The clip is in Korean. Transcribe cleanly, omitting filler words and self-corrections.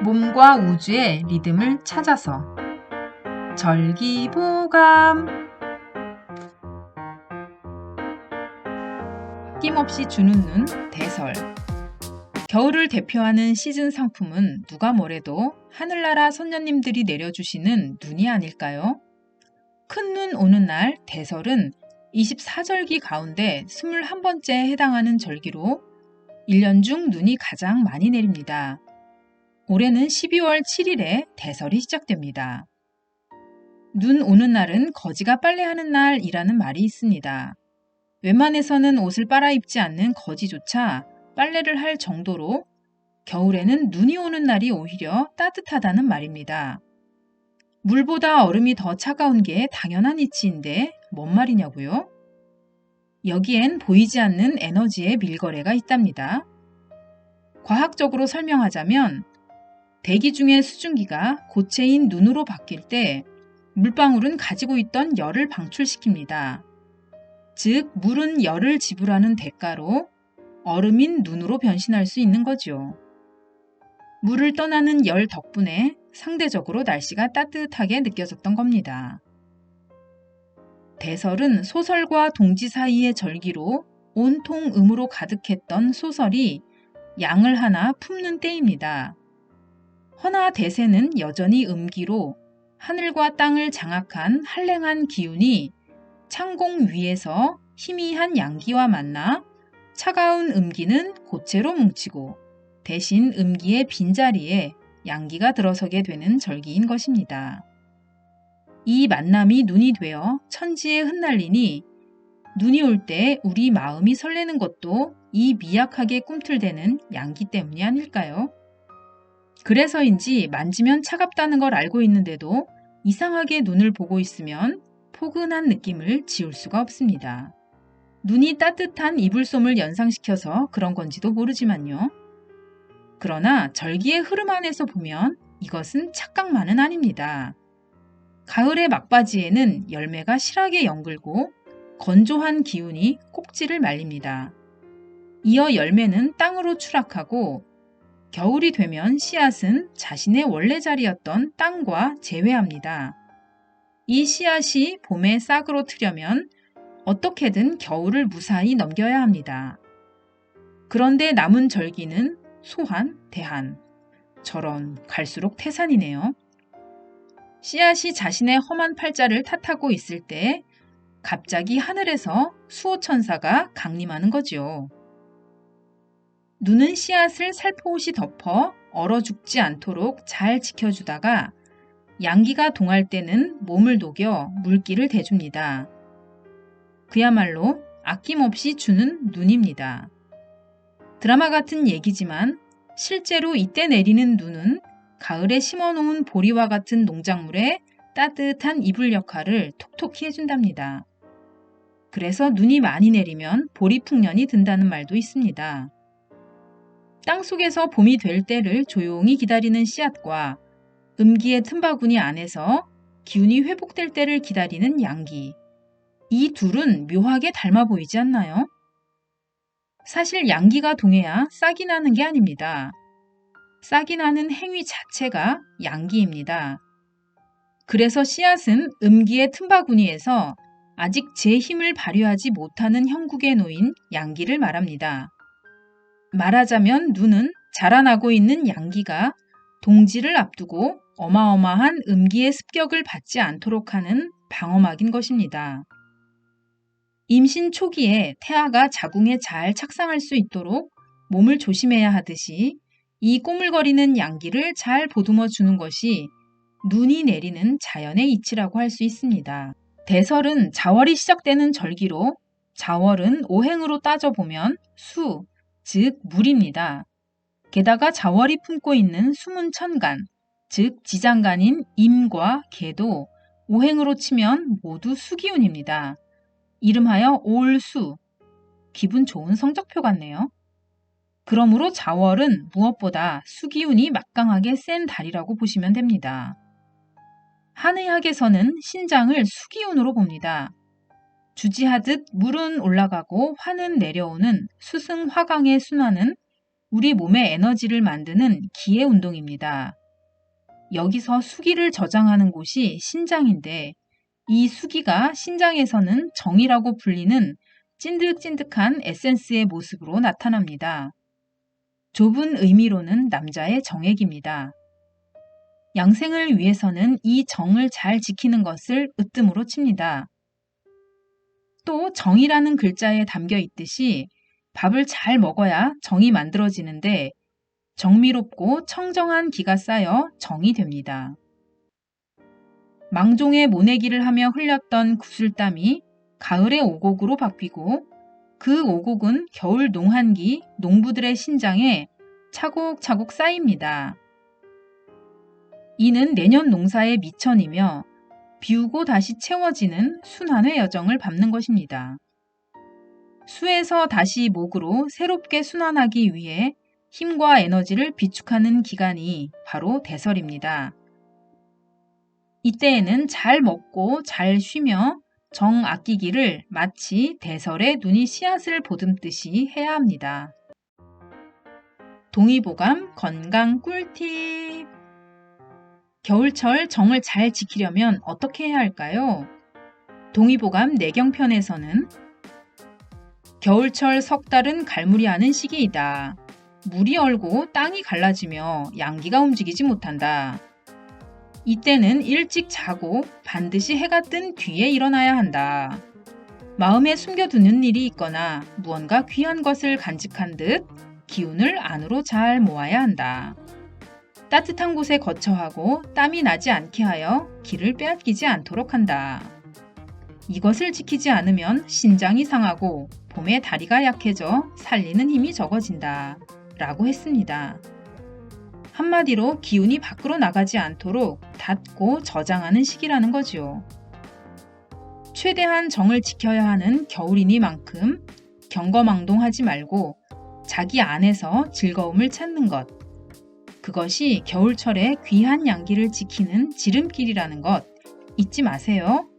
몸과 우주의 리듬을 찾아서 절기보감 아낌없이 주는 눈 대설. 겨울을 대표하는 시즌 상품은 누가 뭐래도 하늘나라 선녀님들이 내려주시는 눈이 아닐까요? 큰 눈 오는 날 대설은 24절기 가운데 21번째에 해당하는 절기로 1년 중 눈이 가장 많이 내립니다. 올해는 12월 7일에 대설이 시작됩니다. 눈 오는 날은 거지가 빨래하는 날이라는 말이 있습니다. 웬만해서는 옷을 빨아 입지 않는 거지조차 빨래를 할 정도로 겨울에는 눈이 오는 날이 오히려 따뜻하다는 말입니다. 물보다 얼음이 더 차가운 게 당연한 이치인데 뭔 말이냐고요? 여기엔 보이지 않는 에너지의 밀거래가 있답니다. 과학적으로 설명하자면 대기 중의 수증기가 고체인 눈으로 바뀔 때 물방울은 가지고 있던 열을 방출시킵니다. 즉, 물은 열을 지불하는 대가로 얼음인 눈으로 변신할 수 있는 거죠. 물을 떠나는 열 덕분에 상대적으로 날씨가 따뜻하게 느껴졌던 겁니다. 대설은 소설과 동지 사이의 절기로 온통 음으로 가득했던 소설이 양을 하나 품는 때입니다. 허나 대세는 여전히 음기로 하늘과 땅을 장악한 한랭한 기운이 창공 위에서 희미한 양기와 만나 차가운 음기는 고체로 뭉치고 대신 음기의 빈자리에 양기가 들어서게 되는 절기인 것입니다. 이 만남이 눈이 되어 천지에 흩날리니 눈이 올 때 우리 마음이 설레는 것도 이 미약하게 꿈틀대는 양기 때문이 아닐까요? 그래서인지 만지면 차갑다는 걸 알고 있는데도 이상하게 눈을 보고 있으면 포근한 느낌을 지울 수가 없습니다. 눈이 따뜻한 이불솜을 연상시켜서 그런 건지도 모르지만요. 그러나 절기의 흐름 안에서 보면 이것은 착각만은 아닙니다. 가을의 막바지에는 열매가 실하게 연글고 건조한 기운이 꼭지를 말립니다. 이어 열매는 땅으로 추락하고 겨울이 되면 씨앗은 자신의 원래 자리였던 땅과 재회합니다. 이 씨앗이 봄에 싹으로 트려면 어떻게든 겨울을 무사히 넘겨야 합니다. 그런데 남은 절기는 소한, 대한. 저런 갈수록 태산이네요. 씨앗이 자신의 험한 팔자를 탓하고 있을 때 갑자기 하늘에서 수호천사가 강림하는 거지요. 눈은 씨앗을 살포시 덮어 얼어 죽지 않도록 잘 지켜주다가 양기가 동할 때는 몸을 녹여 물기를 대줍니다. 그야말로 아낌없이 주는 눈입니다. 드라마 같은 얘기지만 실제로 이때 내리는 눈은 가을에 심어놓은 보리와 같은 농작물에 따뜻한 이불 역할을 톡톡히 해준답니다. 그래서 눈이 많이 내리면 보리풍년이 든다는 말도 있습니다. 땅속에서 봄이 될 때를 조용히 기다리는 씨앗과 음기의 틈바구니 안에서 기운이 회복될 때를 기다리는 양기. 이 둘은 묘하게 닮아 보이지 않나요? 사실 양기가 동해야 싹이 나는 게 아닙니다. 싹이 나는 행위 자체가 양기입니다. 그래서 씨앗은 음기의 틈바구니에서 아직 제 힘을 발휘하지 못하는 형국에 놓인 양기를 말합니다. 말하자면 눈은 자라나고 있는 양기가 동지를 앞두고 어마어마한 음기의 습격을 받지 않도록 하는 방어막인 것입니다. 임신 초기에 태아가 자궁에 잘 착상할 수 있도록 몸을 조심해야 하듯이 이 꼬물거리는 양기를 잘 보듬어 주는 것이 눈이 내리는 자연의 이치라고 할 수 있습니다. 대설은 자월이 시작되는 절기로 자월은 오행으로 따져보면 수, 즉 물입니다. 게다가 자월이 품고 있는 숨은 천간, 즉 지장간인 임과 개도 오행으로 치면 모두 수기운입니다. 이름하여 올수, 기분 좋은 성적표 같네요. 그러므로 자월은 무엇보다 수기운이 막강하게 센 달이라고 보시면 됩니다. 한의학에서는 신장을 수기운으로 봅니다. 주지하듯 물은 올라가고 화는 내려오는 수승화강의 순환은 우리 몸의 에너지를 만드는 기의 운동입니다. 여기서 수기를 저장하는 곳이 신장인데 이 수기가 신장에서는 정이라고 불리는 찐득찐득한 에센스의 모습으로 나타납니다. 좁은 의미로는 남자의 정액입니다. 양생을 위해서는 이 정을 잘 지키는 것을 으뜸으로 칩니다. 또 정이라는 글자에 담겨 있듯이 밥을 잘 먹어야 정이 만들어지는데 정미롭고 청정한 기가 쌓여 정이 됩니다. 망종의 모내기를 하며 흘렸던 구슬땀이 가을의 오곡으로 바뀌고 그 오곡은 겨울 농한기 농부들의 신장에 차곡차곡 쌓입니다. 이는 내년 농사의 미천이며 비우고 다시 채워지는 순환의 여정을 밟는 것입니다. 수에서 다시 목으로 새롭게 순환하기 위해 힘과 에너지를 비축하는 기간이 바로 대설입니다. 이때에는 잘 먹고 잘 쉬며 정 아끼기를 마치 대설의 눈이 씨앗을 보듬듯이 해야 합니다. 동의보감 건강 꿀팁! 겨울철 정을 잘 지키려면 어떻게 해야 할까요? 동의보감 내경편에서는 겨울철 석 달은 갈무리하는 시기이다. 물이 얼고 땅이 갈라지며 양기가 움직이지 못한다. 이때는 일찍 자고 반드시 해가 뜬 뒤에 일어나야 한다. 마음에 숨겨두는 일이 있거나 무언가 귀한 것을 간직한 듯 기운을 안으로 잘 모아야 한다. 따뜻한 곳에 거처하고 땀이 나지 않게 하여 기를 빼앗기지 않도록 한다. 이것을 지키지 않으면 신장이 상하고 봄에 다리가 약해져 살리는 힘이 적어진다. 라고 했습니다. 한마디로 기운이 밖으로 나가지 않도록 닫고 저장하는 시기라는 거죠. 최대한 정을 지켜야 하는 겨울이니만큼 경거망동하지 말고 자기 안에서 즐거움을 찾는 것. 그것이 겨울철에 귀한 양기를 지키는 지름길이라는 것 잊지 마세요.